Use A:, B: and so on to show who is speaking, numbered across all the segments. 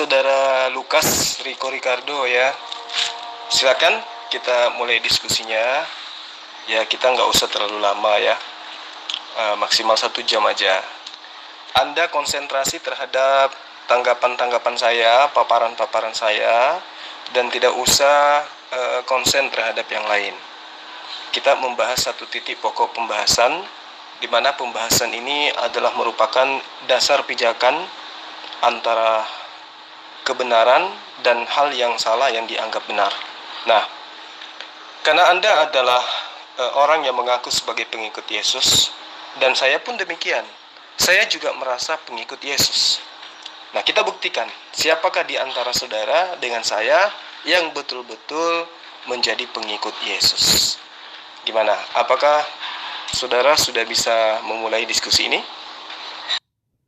A: Saudara Lukas Rico Ricardo ya. Silakan kita mulai diskusinya. Ya, kita nggak usah terlalu lama ya. Maksimal 1 jam aja. Anda konsentrasi terhadap tanggapan-tanggapan saya, paparan-paparan saya, dan tidak usah konsen terhadap yang lain. Kita membahas satu titik pokok pembahasan, di mana pembahasan ini adalah merupakan dasar pijakan antara kebenaran dan hal yang salah yang dianggap benar. Nah, karena Anda adalah orang yang mengaku sebagai pengikut Yesus, dan saya pun demikian. Saya juga merasa pengikut Yesus. Nah, kita buktikan siapakah di antara saudara dengan saya yang betul-betul menjadi pengikut Yesus. Gimana? Apakah saudara sudah bisa memulai diskusi ini?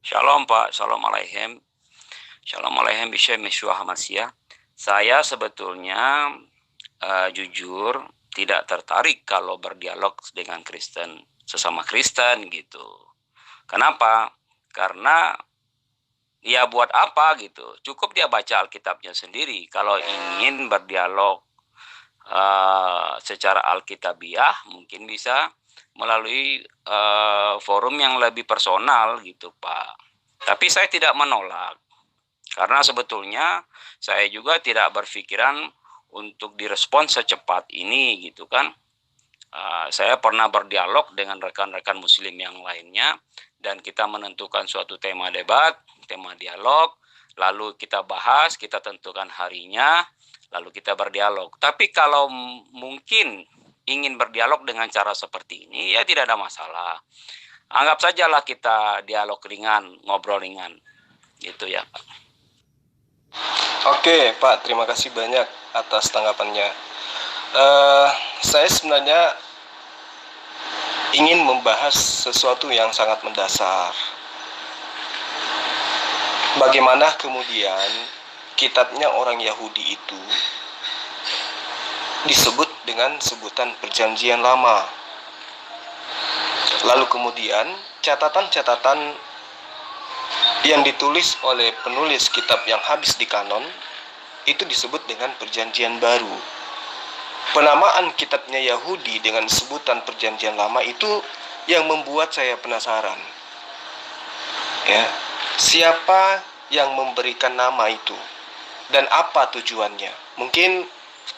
B: Shalom Pak, Shalom Aleichem. Shalom Aleichem Bishem Yeshua HaMashiach. Saya sebetulnya jujur tidak tertarik kalau berdialog dengan Kristen, sesama Kristen gitu. Kenapa? Karena ya buat apa gitu. Cukup dia baca Alkitabnya sendiri. Kalau ingin berdialog secara Alkitabiah mungkin bisa melalui forum yang lebih personal gitu Pak. Tapi saya tidak menolak. Karena sebetulnya saya juga tidak berpikiran untuk direspon secepat ini gitu kan. Saya pernah berdialog dengan rekan-rekan muslim yang lainnya. Dan kita menentukan suatu tema debat, tema dialog, lalu kita bahas, kita tentukan harinya, lalu kita berdialog. Tapi kalau mungkin ingin berdialog dengan cara seperti ini, ya tidak ada masalah. Anggap sajalah kita dialog ringan, ngobrol ringan. Gitu ya Pak.
A: Oke Pak, terima kasih banyak atas tanggapannya. Saya sebenarnya ingin membahas sesuatu yang sangat mendasar. Bagaimana kemudian kitabnya orang Yahudi itu disebut dengan sebutan Perjanjian Lama. Lalu kemudian catatan-catatan yang ditulis oleh penulis kitab yang habis di kanon itu disebut dengan Perjanjian Baru. Penamaan kitabnya Yahudi dengan sebutan Perjanjian Lama itu yang membuat saya penasaran. Ya, siapa yang memberikan nama itu dan apa tujuannya? Mungkin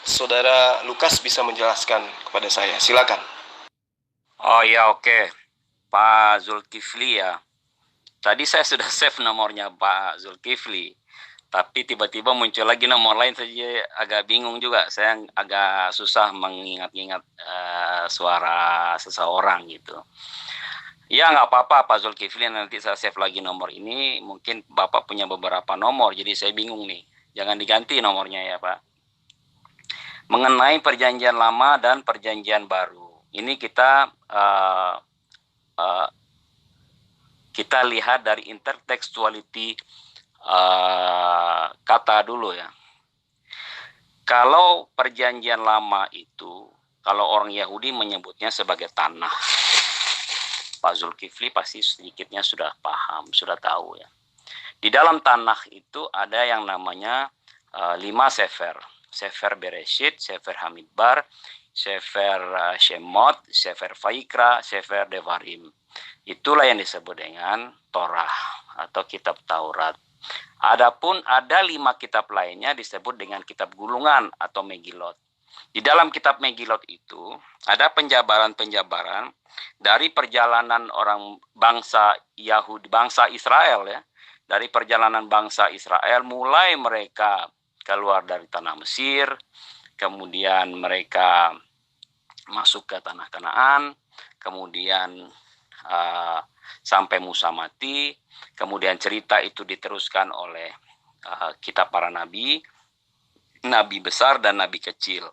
A: saudara Lukas bisa menjelaskan kepada saya. Silakan.
B: Oh ya, oke. Pak Zulkifli ya. Tadi saya sudah save nomornya Pak Zulkifli. Tapi tiba-tiba muncul lagi nomor lain, saja agak bingung juga. Saya agak susah mengingat-ingat suara seseorang gitu. Ya nggak apa-apa Pak Zulkifli, nanti saya save lagi nomor ini. Mungkin Bapak punya beberapa nomor, jadi saya bingung nih. Jangan diganti nomornya ya Pak. Mengenai Perjanjian Lama dan Perjanjian Baru. Ini kita lihat dari intertekstuality kata dulu ya. Kalau Perjanjian Lama itu, kalau orang Yahudi menyebutnya sebagai tanah, Pak Zulkifli pasti sedikitnya sudah paham, sudah tahu ya. Di dalam tanah itu ada yang namanya 5 sefer. Sefer Bereshit, Sefer Hamidbar, Sefer Shemot, Sefer Vaikra, Sefer Devarim. Itulah yang disebut dengan Torah atau kitab Taurat. Adapun ada 5 kitab lainnya disebut dengan kitab gulungan atau Megilot. Di dalam kitab Megilot itu ada penjabaran-penjabaran dari perjalanan orang bangsa Yahudi, bangsa Israel ya. Dari perjalanan bangsa Israel mulai mereka keluar dari tanah Mesir, kemudian mereka masuk ke tanah Kanaan, kemudian sampai Musa mati, kemudian cerita itu diteruskan oleh kitab para nabi, nabi besar dan nabi kecil.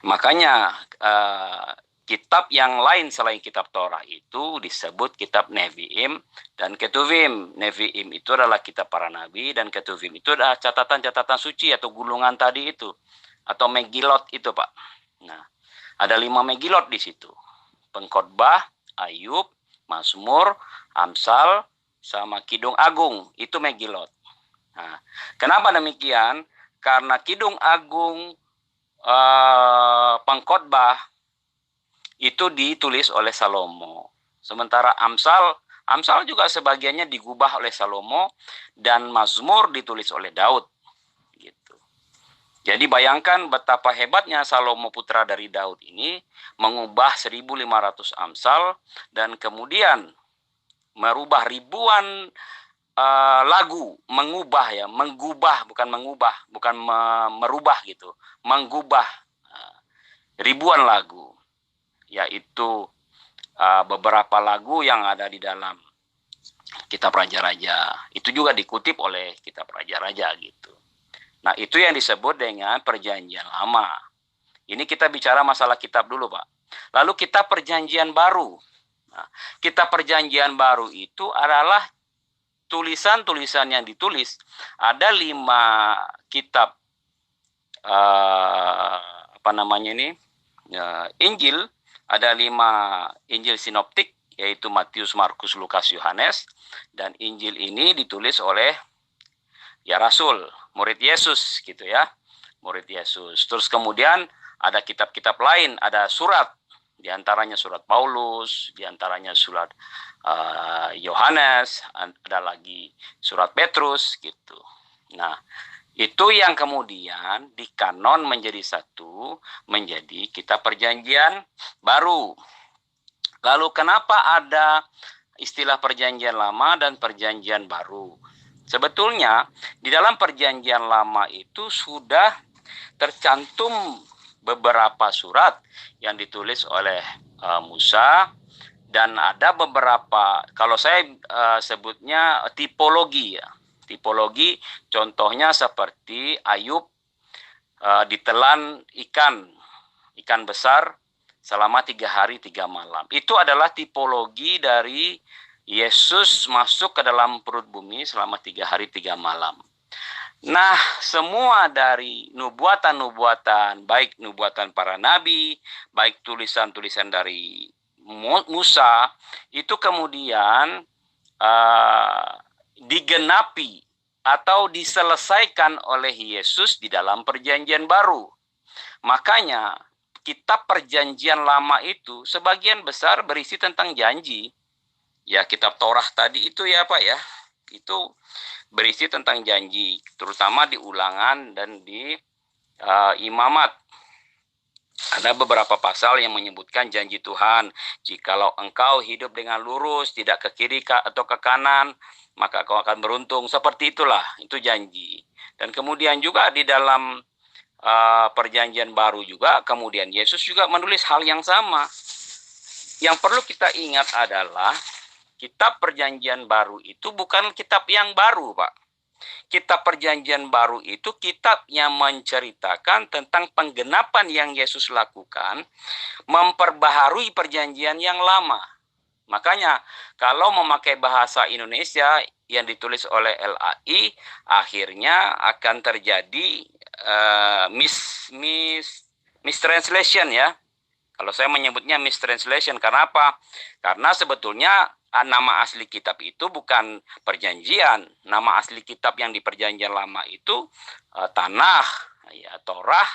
B: Makanya kitab yang lain selain kitab Torah itu disebut kitab Nevi'im dan Ketuvim. Nevi'im itu adalah kitab para nabi dan Ketuvim itu adalah catatan-catatan suci atau gulungan tadi itu, atau Megilot itu Pak. Nah, ada 5 Megilot di situ. Pengkhotbah, Ayub, Mazmur, Amsal, sama Kidung Agung, itu Megilot. Nah, kenapa demikian? Karena Kidung Agung Pengkhotbah itu ditulis oleh Salomo. Sementara Amsal juga sebagiannya digubah oleh Salomo, dan Mazmur ditulis oleh Daud. Gitu. Jadi bayangkan betapa hebatnya Salomo putra dari Daud ini mengubah 1.500 Amsal dan kemudian merubah ribuan lagu, menggubah bukan merubah gitu, menggubah ribuan lagu, yaitu beberapa lagu yang ada di dalam Kitab Raja-Raja. Itu juga dikutip oleh Kitab Raja-Raja gitu. Nah, itu yang disebut dengan Perjanjian Lama. Ini kita bicara masalah kitab dulu, Pak. Lalu Kitab Perjanjian Baru. Nah, Kitab Perjanjian Baru itu adalah tulisan-tulisan yang ditulis. Ada 5 kitab Injil. Ada 5 Injil sinoptik, yaitu Matius, Markus, Lukas, Yohanes. Dan Injil ini ditulis oleh ya Rasul, murid Yesus gitu ya. Murid Yesus. Terus kemudian ada kitab-kitab lain, ada surat. Di antaranya surat Paulus, di antaranya surat Yohanes, ada lagi surat Petrus gitu. Nah, itu yang kemudian dikanon menjadi satu, menjadi Kitab Perjanjian Baru. Lalu kenapa ada istilah Perjanjian Lama dan Perjanjian Baru? Sebetulnya di dalam Perjanjian Lama itu sudah tercantum beberapa surat yang ditulis oleh Musa, dan ada beberapa, kalau saya sebutnya tipologi ya. Tipologi contohnya seperti Ayub ditelan ikan besar selama 3 hari 3 malam. Itu adalah tipologi dari Yesus masuk ke dalam perut bumi selama 3 hari 3 malam. Nah, semua dari nubuatan-nubuatan, baik nubuatan para nabi, baik tulisan-tulisan dari Musa, itu kemudian digenapi atau diselesaikan oleh Yesus di dalam Perjanjian Baru. Makanya Kitab Perjanjian Lama itu sebagian besar berisi tentang janji. Ya, kitab Torah tadi itu ya Pak ya, itu berisi tentang janji, terutama di Ulangan dan di Imamat. Ada beberapa pasal yang menyebutkan janji Tuhan, jikalau engkau hidup dengan lurus, tidak ke kiri atau ke kanan, maka kau akan beruntung. Seperti itulah, itu janji. Dan kemudian juga di dalam Perjanjian Baru juga, kemudian Yesus juga menulis hal yang sama. Yang perlu kita ingat adalah Kitab Perjanjian Baru itu bukan kitab yang baru, Pak. Kitab Perjanjian Baru itu kitab yang menceritakan tentang penggenapan yang Yesus lakukan, memperbaharui perjanjian yang lama. Makanya kalau memakai bahasa Indonesia yang ditulis oleh LAI, akhirnya akan terjadi mistranslation ya. Kalau saya menyebutnya mistranslation, karena apa? Karena sebetulnya nama asli kitab itu bukan perjanjian. Nama asli kitab yang di Perjanjian Lama itu Tanakh, ya, Torah,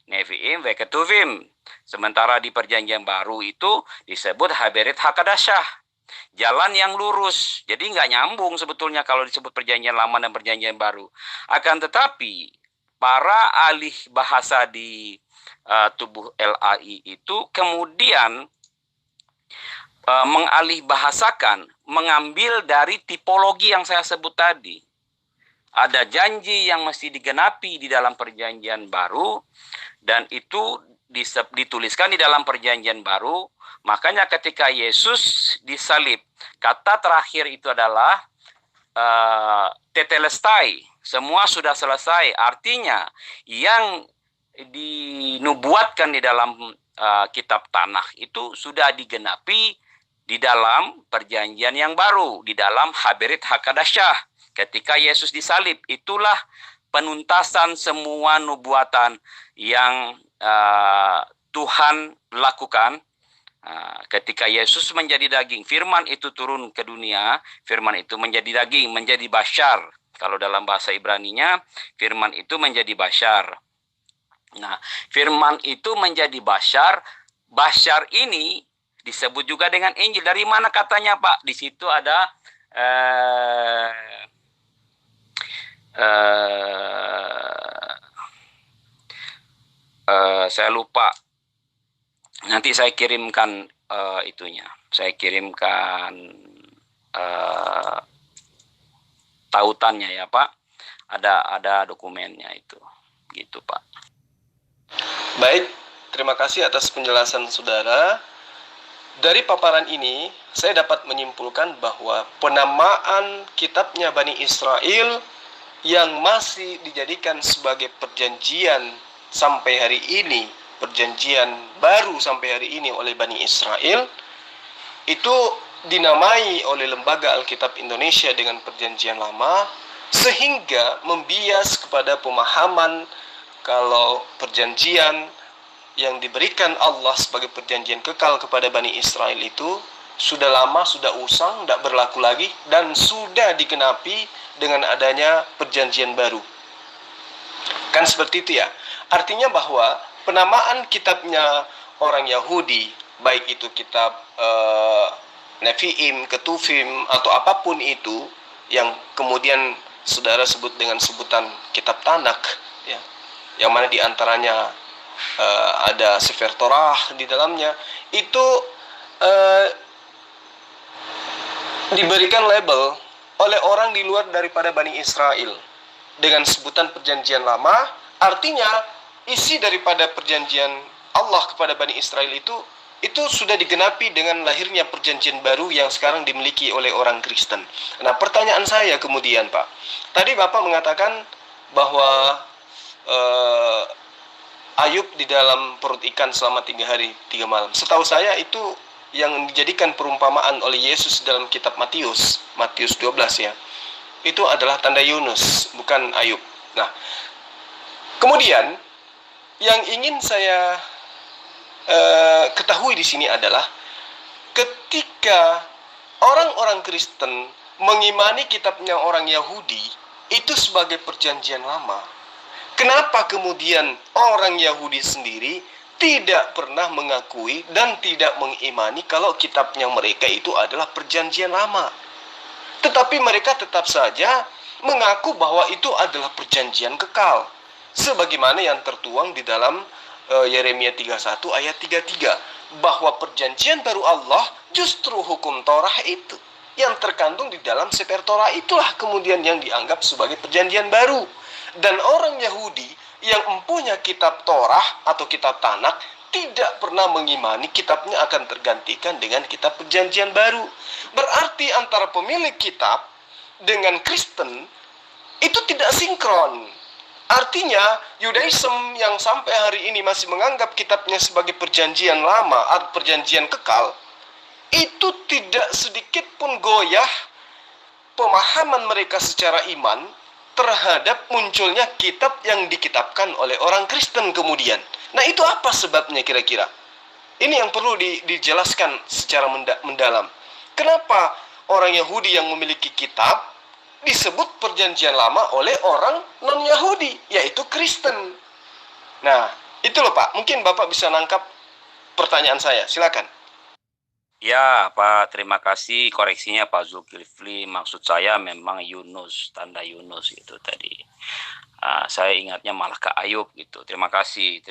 B: Nevi'im, Ketuvim. Sementara di Perjanjian Baru itu disebut Haberet Hakadasyah, jalan yang lurus. Jadi nggak nyambung sebetulnya kalau disebut Perjanjian Lama dan Perjanjian Baru. Akan tetapi para ahli bahasa di tubuh LAI itu kemudian mengalih bahasakan, mengambil dari tipologi yang saya sebut tadi. Ada janji yang mesti digenapi di dalam Perjanjian Baru, dan itu dituliskan di dalam Perjanjian Baru. Makanya ketika Yesus disalib, kata terakhir itu adalah tetelestai, semua sudah selesai. Artinya yang dinubuatkan di dalam kitab Tanakh itu sudah digenapi di dalam Perjanjian yang baru, di dalam Haberet Hakadasyah. Ketika Yesus disalib, itulah penuntasan semua nubuatan yang Tuhan lakukan. Ketika Yesus menjadi daging, firman itu turun ke dunia, firman itu menjadi daging, menjadi Bashar. Kalau dalam bahasa Ibraninya, firman itu menjadi bashar. Nah, firman itu menjadi bashar. Bashar ini disebut juga dengan Injil. Dari mana katanya, Pak? Di situ ada saya lupa. Nanti saya kirimkan itunya. Saya kirimkan tautannya ya, Pak. Ada dokumennya itu. Gitu, Pak.
A: Baik, terima kasih atas penjelasan saudara. Dari paparan ini, saya dapat menyimpulkan bahwa penamaan kitabnya Bani Israel yang masih dijadikan sebagai perjanjian sampai hari ini, perjanjian baru sampai hari ini oleh Bani Israel, itu dinamai oleh Lembaga Alkitab Indonesia dengan Perjanjian Lama, sehingga membias kepada pemahaman kalau perjanjian yang diberikan Allah sebagai perjanjian kekal kepada Bani Israel itu sudah lama, sudah usang, tidak berlaku lagi, dan sudah digenapi dengan adanya perjanjian baru. Kan seperti itu ya. Artinya bahwa penamaan kitabnya orang Yahudi, baik itu kitab Nevi'im, Ketuvim, atau apapun itu, yang kemudian saudara sebut dengan sebutan kitab Tanak, ya, yang mana diantaranya ada Sefer Torah di dalamnya, itu diberikan label oleh orang di luar daripada Bani Israel dengan sebutan perjanjian lama. Artinya isi daripada perjanjian Allah kepada Bani Israel itu sudah digenapi dengan lahirnya perjanjian baru yang sekarang dimiliki oleh orang Kristen. Nah, pertanyaan saya kemudian, Pak, tadi Bapak mengatakan bahwa Ayub di dalam perut ikan selama 3 hari 3 malam. Setahu saya itu yang dijadikan perumpamaan oleh Yesus dalam kitab Matius 12 ya. Itu adalah tanda Yunus, bukan Ayub. Nah, kemudian yang ingin saya ketahui di sini adalah ketika orang-orang Kristen mengimani kitabnya orang Yahudi itu sebagai perjanjian lama, kenapa kemudian orang Yahudi sendiri tidak pernah mengakui dan tidak mengimani kalau kitabnya mereka itu adalah perjanjian lama? Tetapi mereka tetap saja mengaku bahwa itu adalah perjanjian kekal, sebagaimana yang tertuang di dalam Yeremia 31 ayat 33, bahwa perjanjian baru Allah justru hukum Torah itu yang terkandung di dalam Sefer Torah itulah kemudian yang dianggap sebagai perjanjian baru. Dan orang Yahudi yang mempunyai kitab Torah atau kitab Tanak tidak pernah mengimani kitabnya akan tergantikan dengan kitab perjanjian baru. Berarti antara pemilik kitab dengan Kristen itu tidak sinkron. Artinya Yudaism yang sampai hari ini masih menganggap kitabnya sebagai perjanjian lama atau perjanjian kekal, itu tidak sedikit pun goyah pemahaman mereka secara iman terhadap munculnya kitab yang dikitabkan oleh orang Kristen kemudian. Nah, itu apa sebabnya kira-kira? Ini yang perlu dijelaskan secara mendalam. Kenapa orang Yahudi yang memiliki kitab disebut perjanjian lama oleh orang non-Yahudi, yaitu Kristen? Nah, itu loh Pak. Mungkin Bapak bisa nangkap pertanyaan saya. Silakan.
B: Ya, Pak, terima kasih koreksinya Pak Zulkifli. Maksud saya memang Yunus, tanda Yunus itu tadi. Saya ingatnya malah ke Ayub gitu. Terima kasih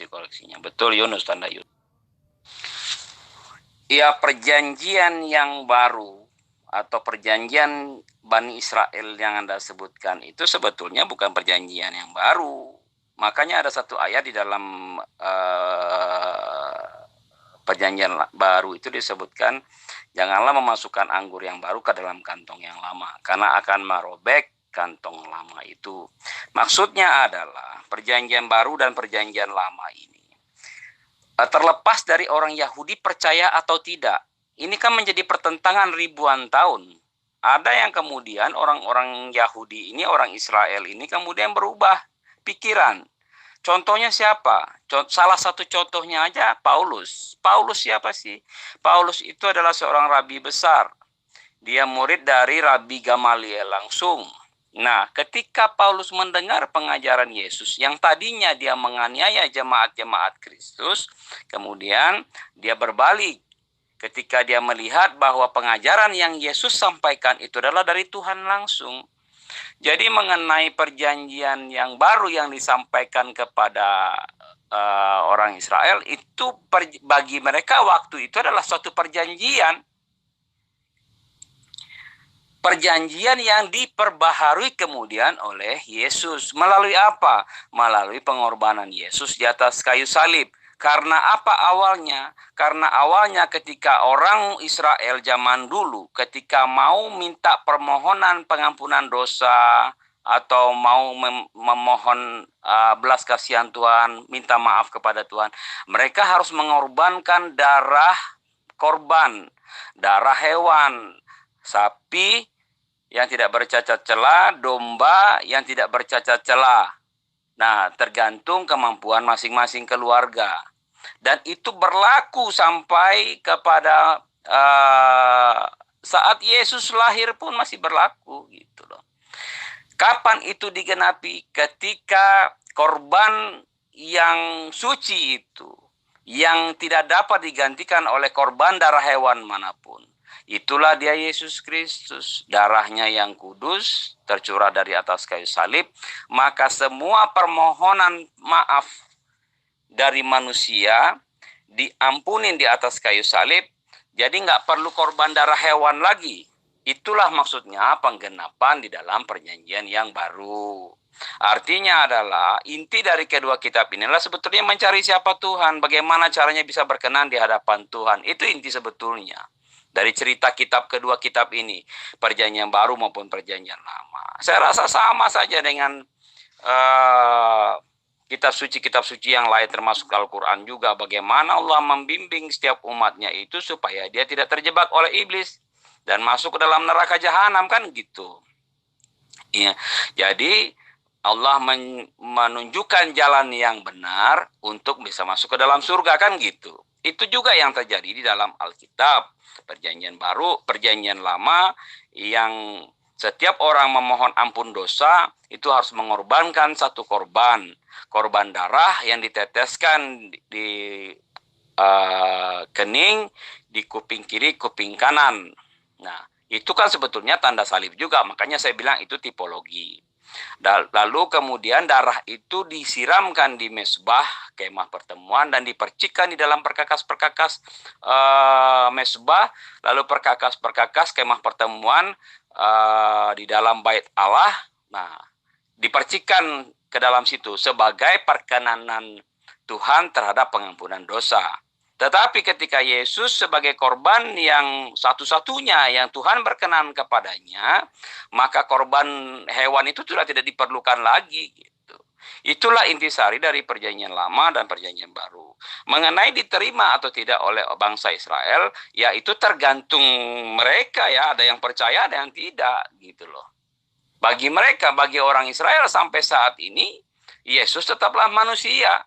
B: koreksinya. Betul, Yunus, tanda Yunus. Ya, perjanjian yang baru atau perjanjian Bani Israel yang Anda sebutkan itu sebetulnya bukan perjanjian yang baru. Makanya ada satu ayat di dalam perjanjian baru itu disebutkan, janganlah memasukkan anggur yang baru ke dalam kantong yang lama, karena akan merobek kantong lama itu. Maksudnya adalah perjanjian baru dan perjanjian lama ini terlepas dari orang Yahudi percaya atau tidak. Ini kan menjadi pertentangan ribuan tahun. Ada yang kemudian orang-orang Yahudi ini, orang Israel ini kemudian berubah pikiran. Contohnya siapa? Salah satu contohnya aja Paulus. Paulus siapa sih? Paulus itu adalah seorang rabi besar. Dia murid dari Rabi Gamaliel langsung. Nah, ketika Paulus mendengar pengajaran Yesus yang tadinya dia menganiaya jemaat-jemaat Kristus, kemudian dia berbalik ketika dia melihat bahwa pengajaran yang Yesus sampaikan itu adalah dari Tuhan langsung. Jadi mengenai perjanjian yang baru yang disampaikan kepada orang Israel itu bagi mereka waktu itu adalah suatu perjanjian yang diperbaharui kemudian oleh Yesus. Melalui apa? Melalui pengorbanan Yesus di atas kayu salib. Karena apa awalnya? Karena awalnya ketika orang Israel zaman dulu, ketika mau minta permohonan pengampunan dosa, atau mau memohon belas kasihan Tuhan, minta maaf kepada Tuhan, mereka harus mengorbankan darah korban, darah hewan, sapi yang tidak bercacat celah, domba yang tidak bercacat celah. Nah, tergantung kemampuan masing-masing keluarga. Dan itu berlaku sampai kepada saat Yesus lahir pun masih berlaku gitu loh. Kapan itu digenapi? Ketika korban yang suci itu, yang tidak dapat digantikan oleh korban darah hewan manapun. Itulah dia Yesus Kristus, darahnya yang kudus, tercurah dari atas kayu salib. Maka semua permohonan maaf dari manusia diampunin di atas kayu salib. Jadi nggak perlu korban darah hewan lagi. Itulah maksudnya penggenapan di dalam perjanjian yang baru. Artinya adalah inti dari kedua kitab inilah sebetulnya mencari siapa Tuhan, bagaimana caranya bisa berkenan di hadapan Tuhan. Itu inti sebetulnya dari cerita kedua kitab ini, perjanjian baru maupun perjanjian lama. Saya rasa sama saja dengan kitab suci yang lain termasuk Al-Quran juga. Bagaimana Allah membimbing setiap umatnya itu supaya dia tidak terjebak oleh iblis dan masuk ke dalam neraka jahanam, kan gitu. Ya, jadi Allah menunjukkan jalan yang benar untuk bisa masuk ke dalam surga, kan gitu. Itu juga yang terjadi di dalam Alkitab. Perjanjian baru, perjanjian lama, yang setiap orang memohon ampun dosa itu harus mengorbankan satu korban darah yang diteteskan di kening, di kuping kiri, kuping kanan. Nah, itu kan sebetulnya tanda salib juga, makanya saya bilang itu tipologi. Lalu kemudian darah itu disiramkan di mezbah kemah pertemuan dan dipercikkan di dalam perkakas-perkakas mezbah, lalu perkakas-perkakas kemah pertemuan di dalam bait Allah. Nah, dipercikkan ke dalam situ sebagai perkenanan Tuhan terhadap pengampunan dosa. Tetapi ketika Yesus sebagai korban yang satu-satunya yang Tuhan berkenan kepadanya, maka korban hewan itu sudah tidak diperlukan lagi. Gitu. Itulah intisari dari perjanjian lama dan perjanjian baru. Mengenai diterima atau tidak oleh bangsa Israel, ya itu tergantung mereka ya. Ada yang percaya, ada yang tidak, gitu loh. Bagi mereka, bagi orang Israel sampai saat ini, Yesus tetaplah manusia.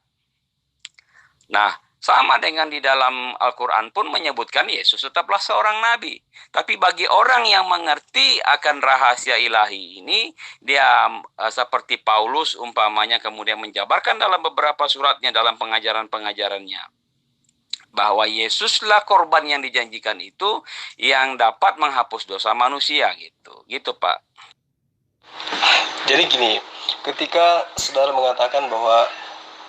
B: Nah, sama dengan di dalam Al-Quran pun menyebutkan Yesus tetaplah seorang nabi. Tapi bagi orang yang mengerti akan rahasia ilahi ini, dia seperti Paulus umpamanya kemudian menjabarkan dalam beberapa suratnya, dalam pengajaran-pengajarannya, bahwa Yesuslah korban yang dijanjikan itu yang dapat menghapus dosa manusia gitu. Gitu, Pak.
A: Jadi gini, ketika saudara mengatakan bahwa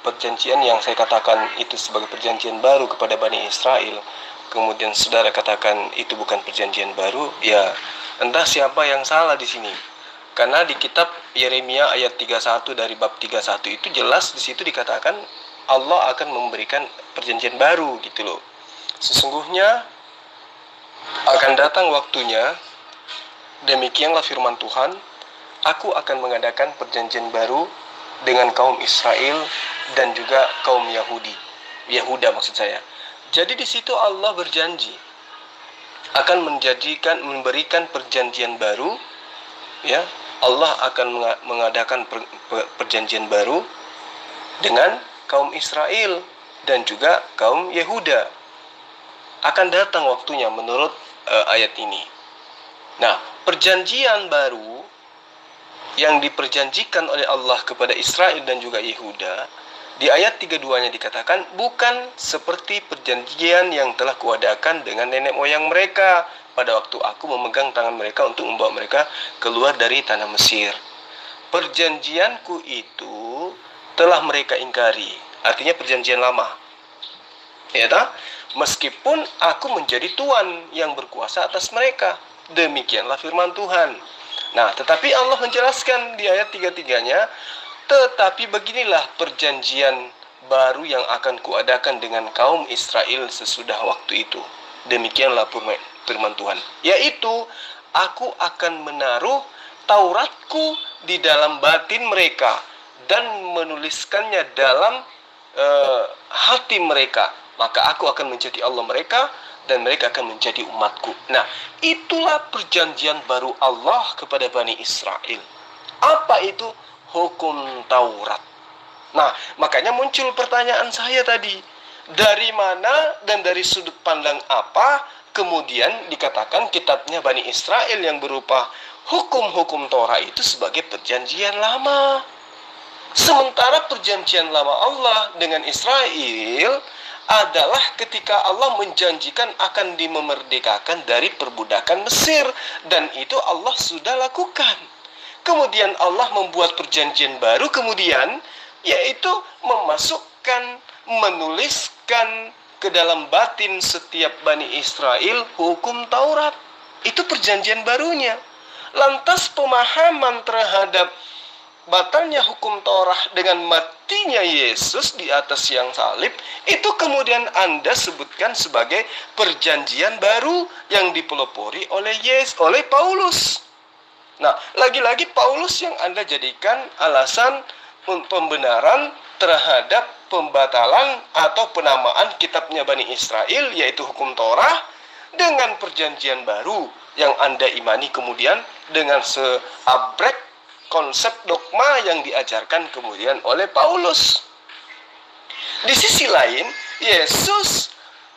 A: perjanjian yang saya katakan itu sebagai perjanjian baru kepada Bani Israel, kemudian saudara katakan itu bukan perjanjian baru, ya entah siapa yang salah di sini. Karena di kitab Yeremia ayat 31 dari bab 31 itu jelas di situ dikatakan Allah akan memberikan perjanjian baru gitu loh. Sesungguhnya akan datang waktunya, demikianlah firman Tuhan, aku akan mengadakan perjanjian baru dengan kaum Israel dan juga kaum Yahuda maksud saya. Jadi di situ Allah berjanji akan memberikan perjanjian baru, ya. Allah akan mengadakan perjanjian baru dengan kaum Israel dan juga kaum Yehuda. Akan datang waktunya menurut ayat ini. Nah, perjanjian baru yang diperjanjikan oleh Allah kepada Israel dan juga Yehuda, di ayat 32-nya dikatakan, bukan seperti perjanjian yang telah kuadakan dengan nenek moyang mereka pada waktu aku memegang tangan mereka untuk membawa mereka keluar dari tanah Mesir. Perjanjianku itu telah mereka ingkari. Artinya perjanjian lama. Ya tak? Meskipun aku menjadi tuan yang berkuasa atas mereka. Demikianlah firman Tuhan. Nah, tetapi Allah menjelaskan di ayat 33-nya, tetapi beginilah perjanjian baru yang akan kuadakan dengan kaum Israel sesudah waktu itu. Demikianlah firman Tuhan. Yaitu, aku akan menaruh Tauratku di dalam batin mereka dan menuliskannya dalam hati mereka. Maka aku akan menjadi Allah mereka dan mereka akan menjadi umatku. Nah, itulah perjanjian baru Allah kepada Bani Israel. Apa itu? Hukum Taurat. Nah, makanya muncul pertanyaan saya tadi. Dari mana dan dari sudut pandang apa kemudian dikatakan kitabnya Bani Israel yang berupa hukum-hukum Torah itu sebagai perjanjian lama? Sementara perjanjian lama Allah dengan Israel adalah ketika Allah menjanjikan akan dimerdekakan dari perbudakan Mesir, dan itu Allah sudah lakukan. Kemudian Allah membuat perjanjian baru kemudian, yaitu menuliskan ke dalam batin setiap Bani Israel hukum Taurat. Itu perjanjian barunya. Lantas pemahaman terhadap batalnya hukum Torah dengan matinya Yesus di atas tiang salib, itu kemudian Anda sebutkan sebagai perjanjian baru yang dipelopori oleh Paulus. Nah, lagi-lagi Paulus yang Anda jadikan alasan pembenaran terhadap pembatalan atau penamaan kitabnya Bani Israel, yaitu hukum Torah, dengan perjanjian baru yang Anda imani kemudian dengan seabrek konsep dogma yang diajarkan kemudian oleh Paulus. Di sisi lain, Yesus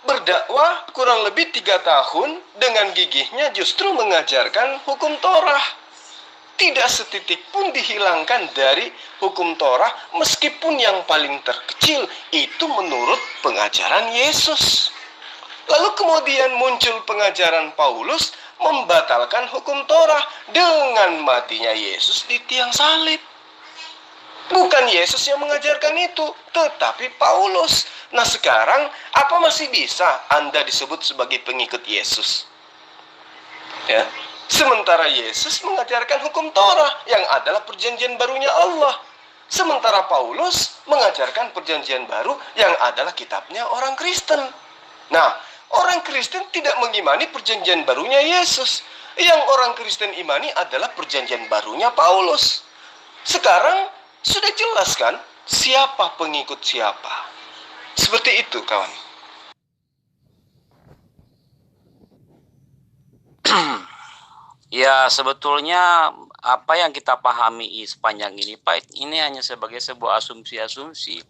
A: berdakwah kurang lebih 3 tahun dengan gigihnya justru mengajarkan hukum Torah. Tidak setitik pun dihilangkan dari hukum Torah, meskipun yang paling terkecil itu menurut pengajaran Yesus. Lalu kemudian muncul pengajaran Paulus membatalkan hukum Torah dengan matinya Yesus di tiang salib. Bukan Yesus yang mengajarkan itu, tetapi Paulus. Nah, sekarang apa masih bisa Anda disebut sebagai pengikut Yesus? Ya. Sementara Yesus mengajarkan hukum Torah yang adalah perjanjian barunya Allah. Sementara Paulus mengajarkan perjanjian baru yang adalah kitabnya orang Kristen. Nah, orang Kristen tidak mengimani perjanjian barunya Yesus. Yang orang Kristen imani adalah perjanjian barunya Paulus. Sekarang sudah jelas kan siapa pengikut siapa. Seperti itu, kawan.
B: Ya, sebetulnya apa yang kita pahami sepanjang ini, Pak, ini hanya sebagai sebuah asumsi-asumsi.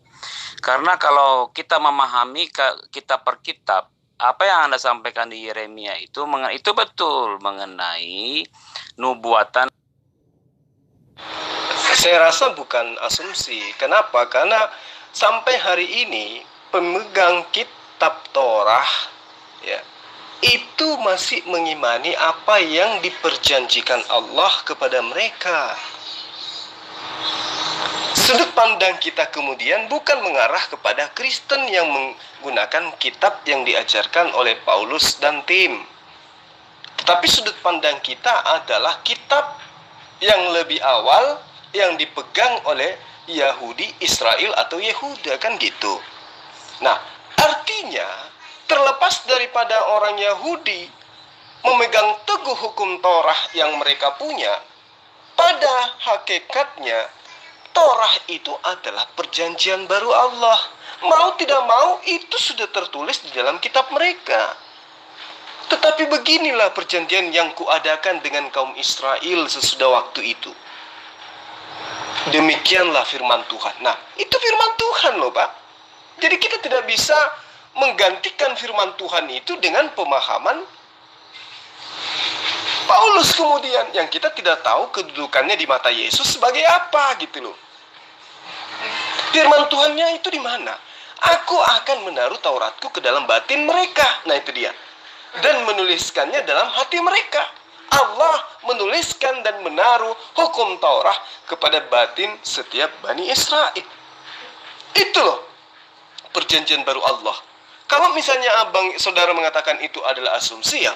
B: Karena kalau kita memahami kitab per kitab, apa yang Anda sampaikan di Yeremia itu betul mengenai nubuatan.
A: Saya rasa bukan asumsi. Kenapa? Karena sampai hari ini pemegang kitab Torah ya, itu masih mengimani apa yang diperjanjikan Allah kepada mereka. Sudut pandang kita kemudian bukan mengarah kepada Kristen yang menggunakan kitab yang diajarkan oleh Paulus dan tim. Tetapi sudut pandang kita adalah kitab yang lebih awal yang dipegang oleh Yahudi, Israel atau Yehuda, kan gitu. Nah, artinya terlepas daripada orang Yahudi memegang teguh hukum Torah yang mereka punya, pada hakikatnya Torah itu adalah perjanjian baru Allah. Mau tidak mau itu sudah tertulis di dalam kitab mereka. Tetapi beginilah perjanjian yang kuadakan dengan kaum Israel sesudah waktu itu. Demikianlah firman Tuhan. Nah, itu firman Tuhan loh, Pak. Jadi kita tidak bisa menggantikan firman Tuhan itu dengan pemahaman Paulus kemudian yang kita tidak tahu kedudukannya di mata Yesus sebagai apa gitu loh. Firman Tuhannya itu di mana? Aku akan menaruh Tauratku ke dalam batin mereka. Nah itu dia. Dan menuliskannya dalam hati mereka. Allah menuliskan dan menaruh hukum Taurat kepada batin setiap Bani Israel. Itu loh perjanjian baru Allah. Kalau misalnya abang saudara mengatakan itu adalah asumsi, ya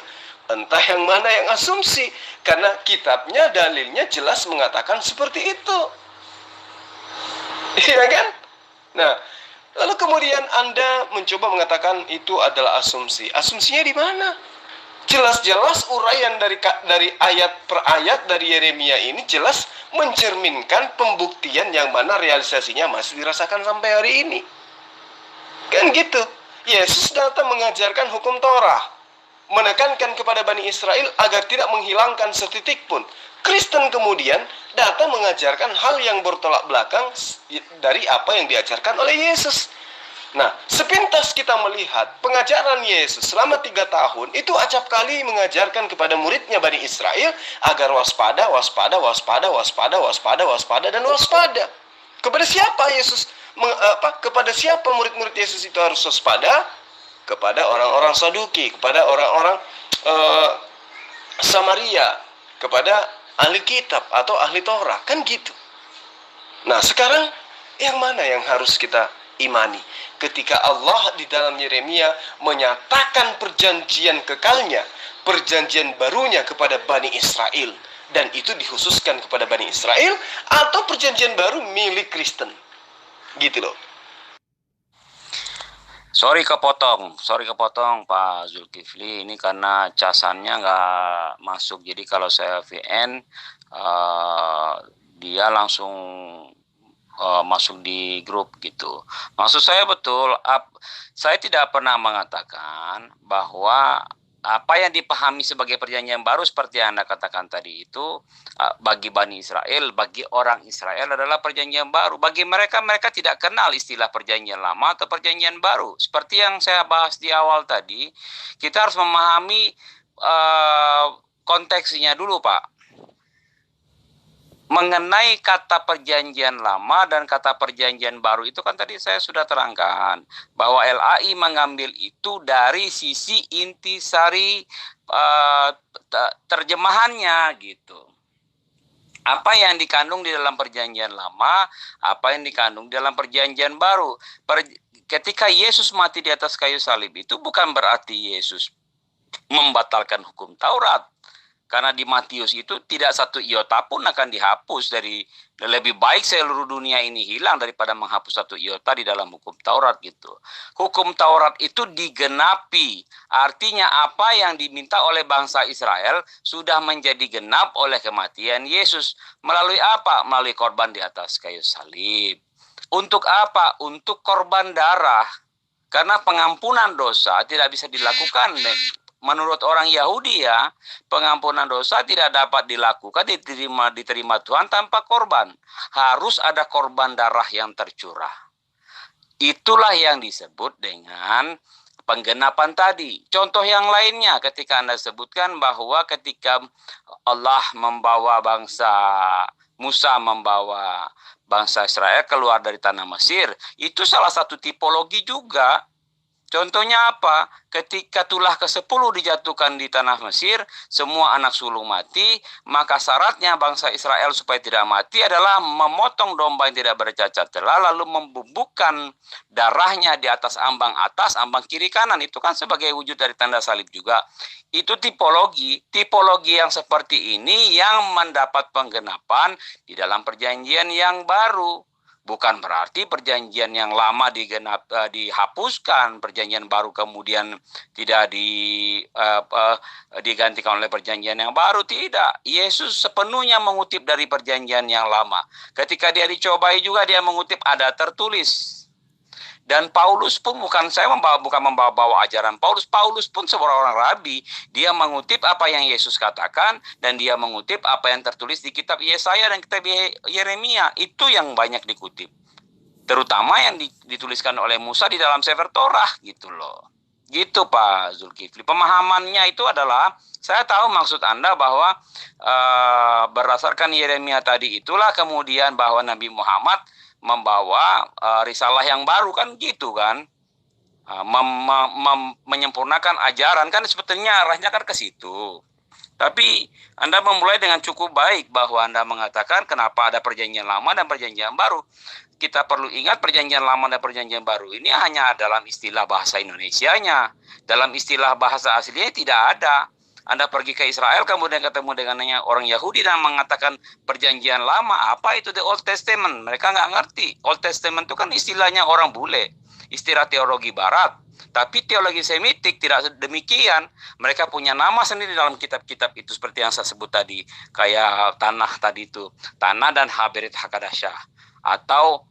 A: entah yang mana yang asumsi, karena kitabnya, dalilnya jelas mengatakan seperti itu. Iya kan? Nah, lalu kemudian Anda mencoba mengatakan itu adalah asumsi. Asumsinya di mana? Jelas-jelas uraian dari ayat per ayat dari Yeremia ini jelas mencerminkan pembuktian yang mana realisasinya masih dirasakan sampai hari ini. Kan gitu. Yesus datang mengajarkan hukum Torah, menekankan kepada Bani Israel agar tidak menghilangkan setitik pun. Kristen kemudian datang mengajarkan hal yang bertolak belakang dari apa yang diajarkan oleh Yesus. Nah, sepintas kita melihat pengajaran Yesus selama 3 tahun itu acap kali mengajarkan kepada muridnya Bani Israel agar waspada, waspada, waspada, waspada, waspada, waspada, dan waspada. Kepada siapa Yesus? Kepada siapa murid-murid Yesus itu harus waspada? Kepada orang-orang Saduki, kepada orang-orang Samaria, kepada ahli kitab atau ahli Torah, kan gitu. Nah, sekarang yang mana yang harus kita imani? Ketika Allah di dalam Yeremia menyatakan perjanjian kekalnya, perjanjian barunya kepada Bani Israel, dan itu dikhususkan kepada Bani Israel, atau perjanjian baru milik Kristen, gitu loh.
B: Sorry kepotong Pak Zulkifli, ini karena casannya nggak masuk. Jadi kalau saya VN, dia langsung masuk di grup gitu. Maksud saya betul, saya tidak pernah mengatakan bahwa apa yang dipahami sebagai perjanjian baru seperti yang Anda katakan tadi itu bagi Bani Israel, bagi orang Israel adalah perjanjian baru. Bagi mereka, mereka tidak kenal istilah perjanjian lama atau perjanjian baru. Seperti yang saya bahas di awal tadi, kita harus memahami konteksnya dulu, Pak. Mengenai kata perjanjian lama dan kata perjanjian baru itu kan tadi saya sudah terangkan bahwa LAI mengambil itu dari sisi intisari terjemahannya gitu. Apa yang dikandung di dalam perjanjian lama, apa yang dikandung di dalam perjanjian baru. Ketika Yesus mati di atas kayu salib itu bukan berarti Yesus membatalkan hukum Taurat. Karena di Matius itu tidak satu iota pun akan dihapus dari, lebih baik seluruh dunia ini hilang daripada menghapus satu iota di dalam hukum Taurat gitu. Hukum Taurat itu digenapi. Artinya apa yang diminta oleh bangsa Israel sudah menjadi genap oleh kematian Yesus. Melalui apa? Melalui korban di atas kayu salib. Untuk apa? Untuk korban darah. Karena pengampunan dosa tidak bisa dilakukan menurut orang Yahudi ya, pengampunan dosa tidak dapat dilakukan, diterima Tuhan tanpa korban. Harus ada korban darah yang tercurah. Itulah yang disebut dengan penggenapan tadi. Contoh yang lainnya ketika Anda sebutkan bahwa ketika Allah membawa Musa membawa bangsa Israel keluar dari tanah Mesir, itu salah satu tipologi juga. Contohnya apa? Ketika tulah ke-10 dijatuhkan di tanah Mesir, semua anak sulung mati, maka syaratnya bangsa Israel supaya tidak mati adalah memotong domba yang tidak bercacat celah, lalu membubukkan darahnya di atas, ambang kiri kanan. Itu kan sebagai wujud dari tanda salib juga. Itu tipologi yang seperti ini yang mendapat penggenapan di dalam perjanjian yang baru. Bukan berarti perjanjian yang lama dihapuskan, perjanjian baru kemudian tidak digantikan oleh perjanjian yang baru. Tidak. Yesus sepenuhnya mengutip dari perjanjian yang lama. Ketika dia dicobai juga dia mengutip ada tertulis. Dan Paulus pun bukan membawa ajaran Paulus. Paulus pun seorang orang rabi. Dia mengutip apa yang Yesus katakan dan dia mengutip apa yang tertulis di kitab Yesaya dan kitab Yeremia. Itu yang banyak dikutip. Terutama yang dituliskan oleh Musa di dalam Sefer Torah gitu loh. Gitu Pak Zulkifli. Pemahamannya itu adalah, saya tahu maksud Anda bahwa berdasarkan Yeremia tadi itulah kemudian bahwa Nabi Muhammad membawa risalah yang baru, kan gitu kan. Menyempurnakan ajaran, kan sebetulnya arahnya kan ke situ. Tapi Anda memulai dengan cukup baik bahwa Anda mengatakan kenapa ada perjanjian lama dan perjanjian baru. Kita perlu ingat perjanjian lama dan perjanjian baru ini hanya dalam istilah bahasa Indonesianya. Dalam istilah bahasa aslinya tidak ada. Anda pergi ke Israel kemudian ketemu dengan orang Yahudi dan mengatakan perjanjian lama, apa itu the Old Testament? Mereka nggak ngerti. Old Testament itu kan istilahnya orang bule, istilah teologi barat. Tapi teologi Semitik tidak demikian. Mereka punya nama sendiri dalam kitab-kitab itu, seperti yang saya sebut tadi. Kayak tanah tadi itu, tanah dan Haberit Hakadasyah, atau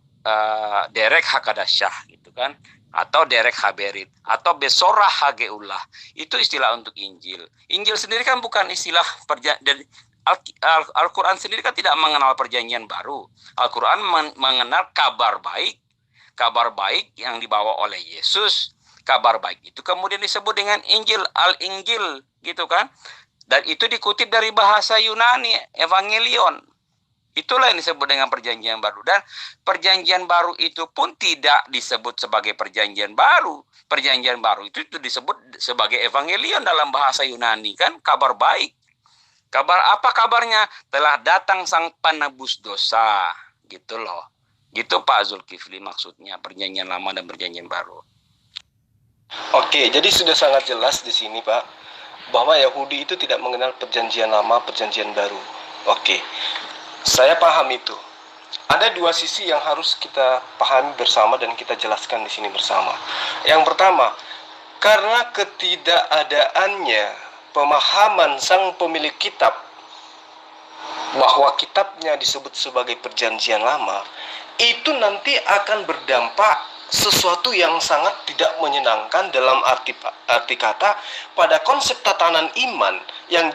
B: Derek Hakadasyah gitu kan, atau Derek Haberit, atau Besorah Hageullah. Itu istilah untuk Injil. Injil sendiri kan bukan istilah Al-Quran sendiri kan tidak mengenal perjanjian baru. Al-Quran mengenal kabar baik yang dibawa oleh Yesus. Kabar baik itu kemudian disebut dengan Injil, Al-Injil gitu kan. Dan itu dikutip dari bahasa Yunani, Evangelion. Itulah yang disebut dengan perjanjian baru. Dan perjanjian baru itu pun tidak disebut sebagai perjanjian baru. Perjanjian baru itu disebut sebagai Evangelion dalam bahasa Yunani kan, kabar baik. Kabar apa kabarnya? Telah datang sang penebus dosa. Gitu loh. Gitu Pak Zulkifli maksudnya perjanjian lama dan perjanjian baru.
A: Oke, jadi sudah sangat jelas di sini Pak, bahwa Yahudi itu tidak mengenal perjanjian lama, perjanjian baru. Oke, saya paham itu. Ada dua sisi yang harus kita pahami bersama dan kita jelaskan di sini bersama. Yang pertama, karena ketidakadaannya pemahaman sang pemilik kitab bahwa kitabnya disebut sebagai perjanjian lama, itu nanti akan berdampak sesuatu yang sangat tidak menyenangkan dalam arti kata pada konsep tatanan iman yang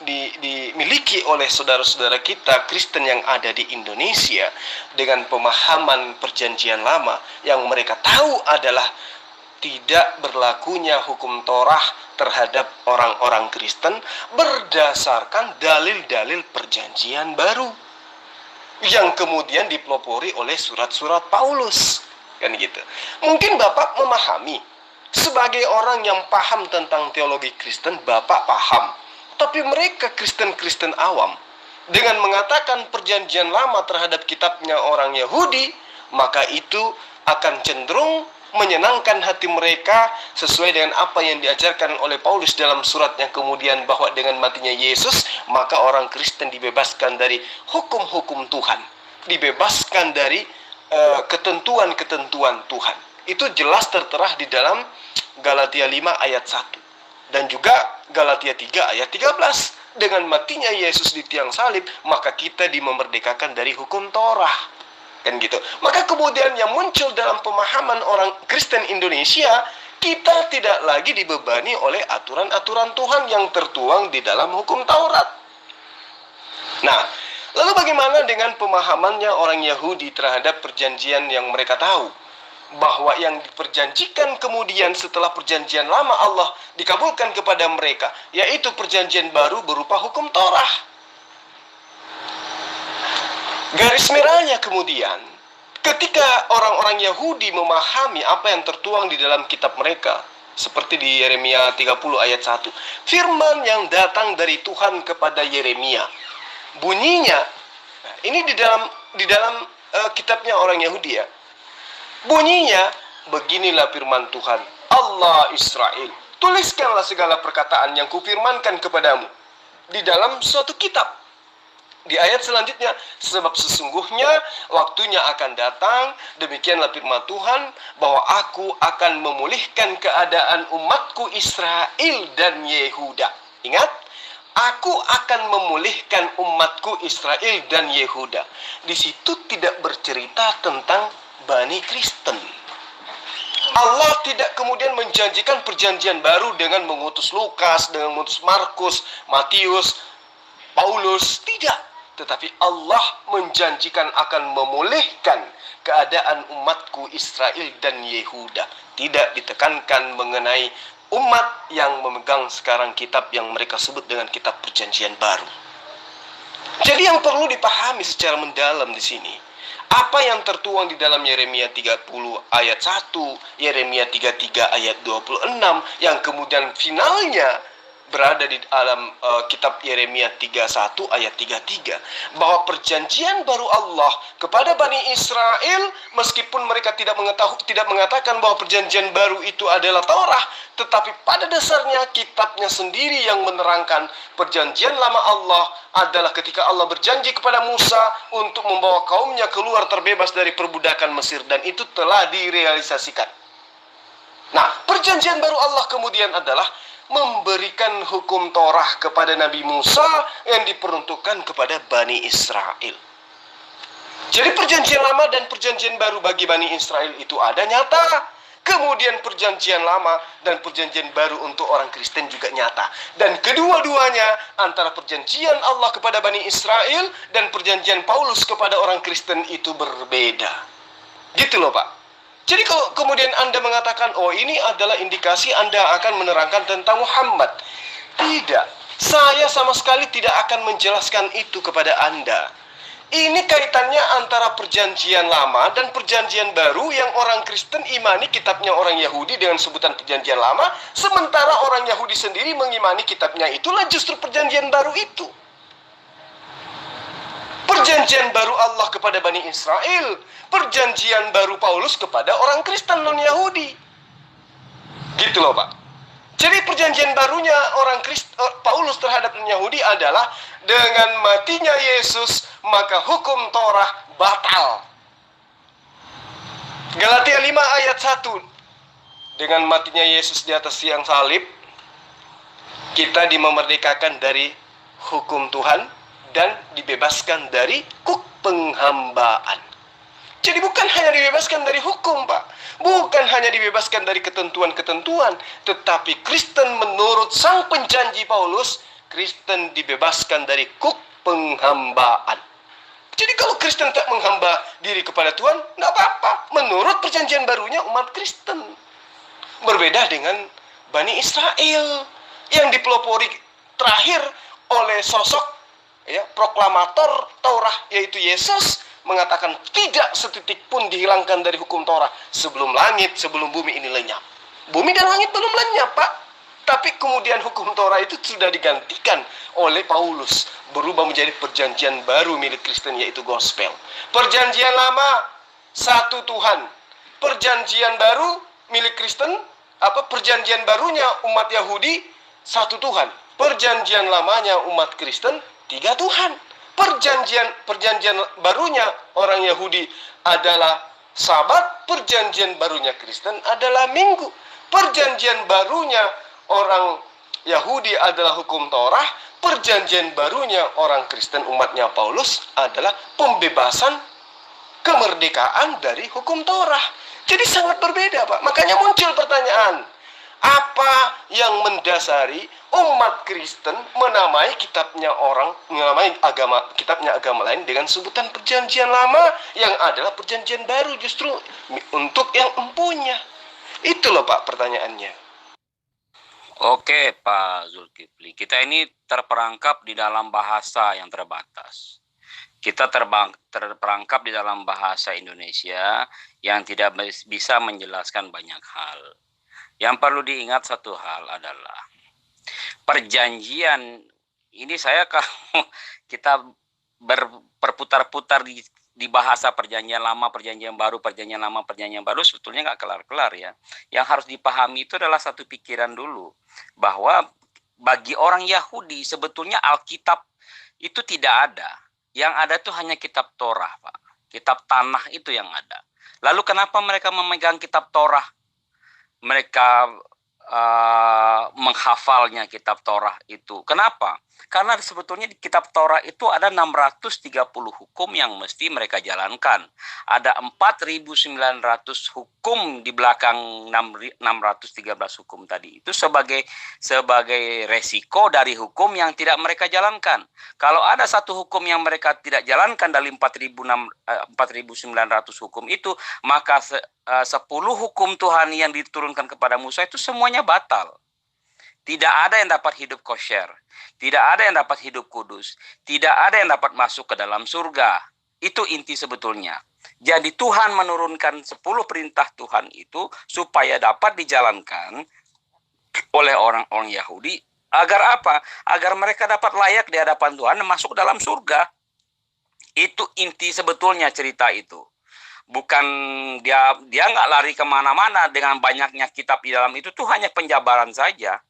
A: dimiliki oleh saudara-saudara kita Kristen yang ada di Indonesia, dengan pemahaman perjanjian lama yang mereka tahu adalah tidak berlakunya hukum Torah terhadap orang-orang Kristen berdasarkan dalil-dalil perjanjian baru yang kemudian dipelopori oleh surat-surat Paulus. Kan gitu. Mungkin Bapak memahami, sebagai orang yang paham tentang teologi Kristen, Bapak paham. Tapi mereka Kristen-Kristen awam, dengan mengatakan perjanjian lama terhadap kitabnya orang Yahudi, maka itu akan cenderung menyenangkan hati mereka sesuai dengan apa yang diajarkan oleh Paulus dalam suratnya kemudian, bahwa dengan matinya Yesus, maka orang Kristen dibebaskan dari hukum-hukum Tuhan, dibebaskan dari ketentuan-ketentuan Tuhan. Itu jelas tertera di dalam Galatia 5 ayat 1 dan juga Galatia 3 ayat 13. Dengan matinya Yesus di tiang salib, maka kita dimerdekakan dari hukum Torah. Kan gitu. Maka kemudian yang muncul dalam pemahaman orang Kristen Indonesia, kita tidak lagi dibebani oleh aturan-aturan Tuhan yang tertuang di dalam hukum Taurat. Nah, lalu bagaimana dengan pemahamannya orang Yahudi terhadap perjanjian yang mereka tahu? Bahwa yang diperjanjikan kemudian setelah perjanjian lama Allah dikabulkan kepada mereka, yaitu perjanjian baru berupa hukum Torah. Garis merahnya kemudian, ketika orang-orang Yahudi memahami apa yang tertuang di dalam kitab mereka, seperti di Yeremia 30 ayat 1, firman yang datang dari Tuhan kepada Yeremia, bunyinya, ini di dalam kitabnya orang Yahudi ya, bunyinya, beginilah firman Tuhan Allah Israel, tuliskanlah segala perkataan yang kufirmankan kepadamu di dalam suatu kitab. Di ayat selanjutnya, sebab sesungguhnya waktunya akan datang, demikianlah firman Tuhan, bahwa aku akan memulihkan keadaan umatku Israel dan Yehuda. Ingat, aku akan memulihkan umatku Israel dan Yehuda. Di situ tidak bercerita tentang Bani Kristen. Allah tidak kemudian menjanjikan perjanjian baru dengan mengutus Lukas, dengan mengutus Markus, Matius, Paulus. Tidak. tetapi Allah menjanjikan akan memulihkan keadaan umatku Israel dan Yehuda. Tidak ditekankan mengenai umat yang memegang sekarang kitab yang mereka sebut dengan kitab perjanjian baru. Jadi yang perlu dipahami secara mendalam di sini, apa yang tertuang di dalam Yeremia 30 ayat 1, Yeremia 33 ayat 26, yang kemudian finalnya berada di dalam kitab Yeremia 31 ayat 33, bahwa perjanjian baru Allah kepada Bani Israel, meskipun mereka tidak mengatakan bahwa perjanjian baru itu adalah Taurat, tetapi pada dasarnya kitabnya sendiri yang menerangkan perjanjian lama Allah adalah ketika Allah berjanji kepada Musa untuk membawa kaumnya keluar terbebas dari perbudakan Mesir, dan itu telah direalisasikan. Nah, perjanjian baru Allah kemudian adalah memberikan hukum Torah kepada Nabi Musa yang diperuntukkan kepada Bani Israel. Jadi perjanjian lama dan perjanjian baru bagi Bani Israel itu ada nyata. Kemudian perjanjian lama dan perjanjian baru untuk orang Kristen juga nyata. Dan kedua-duanya, antara perjanjian Allah kepada Bani Israel dan perjanjian Paulus kepada orang Kristen itu berbeda. Gitu loh Pak. Jadi kalau kemudian Anda mengatakan, oh ini adalah indikasi Anda akan menerangkan tentang Muhammad. Tidak, saya sama sekali tidak akan menjelaskan itu kepada Anda. Ini kaitannya antara perjanjian lama dan perjanjian baru yang orang Kristen imani kitabnya orang Yahudi dengan sebutan perjanjian lama, sementara orang Yahudi sendiri mengimani kitabnya itulah justru perjanjian baru itu. Perjanjian baru Allah kepada Bani Israel, perjanjian baru Paulus kepada orang Kristen non-Yahudi. Gitu loh Pak. Jadi perjanjian barunya Paulus terhadap non-Yahudi adalah dengan matinya Yesus, maka hukum Torah batal. Galatia 5 ayat 1. Dengan matinya Yesus di atas tiang salib, kita dimerdekakan dari hukum Tuhan dan dibebaskan dari kuk penghambaan. Jadi bukan hanya dibebaskan dari hukum, Pak. Bukan hanya dibebaskan dari ketentuan-ketentuan, tetapi Kristen menurut sang penjanji Paulus, Kristen dibebaskan dari kuk penghambaan. Jadi kalau Kristen tak menghamba diri kepada Tuhan, nggak apa-apa. Menurut perjanjian barunya umat Kristen. Berbeda dengan Bani Israel yang dipelopori terakhir oleh sosok proklamator Taurat yaitu Yesus, mengatakan tidak setitik pun dihilangkan dari hukum Taurat sebelum langit, sebelum bumi ini lenyap. Bumi dan langit belum lenyap, Pak. Tapi kemudian hukum Taurat itu sudah digantikan oleh Paulus, berubah menjadi perjanjian baru milik Kristen yaitu gospel. Perjanjian lama satu Tuhan, perjanjian baru milik Kristen, perjanjian barunya umat Yahudi satu Tuhan, perjanjian lamanya umat Kristen tiga Tuhan. Perjanjian barunya orang Yahudi adalah Sabat, perjanjian barunya Kristen adalah Minggu. Perjanjian barunya orang Yahudi adalah hukum Torah, perjanjian barunya orang Kristen umatnya Paulus adalah pembebasan, kemerdekaan dari hukum Torah. Jadi sangat berbeda, Pak. Makanya muncul pertanyaan, apa yang mendasari umat Kristen menamai kitabnya agama lain dengan sebutan perjanjian lama yang adalah perjanjian baru justru untuk yang empunya? Itu loh Pak pertanyaannya.
B: Oke Pak Zulkifli, kita ini terperangkap di dalam bahasa yang terbatas. Kita terperangkap di dalam bahasa Indonesia yang tidak bisa menjelaskan banyak hal. Yang perlu diingat satu hal adalah perjanjian ini kalau kita berputar-putar di bahasa perjanjian lama, perjanjian baru, perjanjian lama, perjanjian baru sebetulnya nggak kelar-kelar ya. Yang harus dipahami itu adalah satu pikiran dulu bahwa bagi orang Yahudi sebetulnya Alkitab itu tidak ada. Yang ada tuh hanya kitab Torah, Pak. Kitab tanah itu yang ada. Lalu kenapa mereka memegang kitab Torah? Mereka menghafalnya kitab Torah itu. Kenapa? Karena sebetulnya di kitab Torah itu ada 630 hukum yang mesti mereka jalankan. Ada 4.900 hukum di belakang 613 hukum tadi. Itu sebagai resiko dari hukum yang tidak mereka jalankan. Kalau ada satu hukum yang mereka tidak jalankan dari 4.900 hukum itu, maka 10 hukum Tuhan yang diturunkan kepada Musa itu semuanya batal. Tidak ada yang dapat hidup kosher. Tidak ada yang dapat hidup kudus. Tidak ada yang dapat masuk ke dalam surga. Itu inti sebetulnya. Jadi Tuhan menurunkan 10 perintah Tuhan itu supaya dapat dijalankan oleh orang-orang Yahudi. Agar apa? Agar mereka dapat layak di hadapan Tuhan dan masuk dalam surga. Itu inti sebetulnya cerita itu. Bukan dia nggak lari kemana-mana dengan banyaknya kitab di dalam itu tuh hanya penjabaran saja.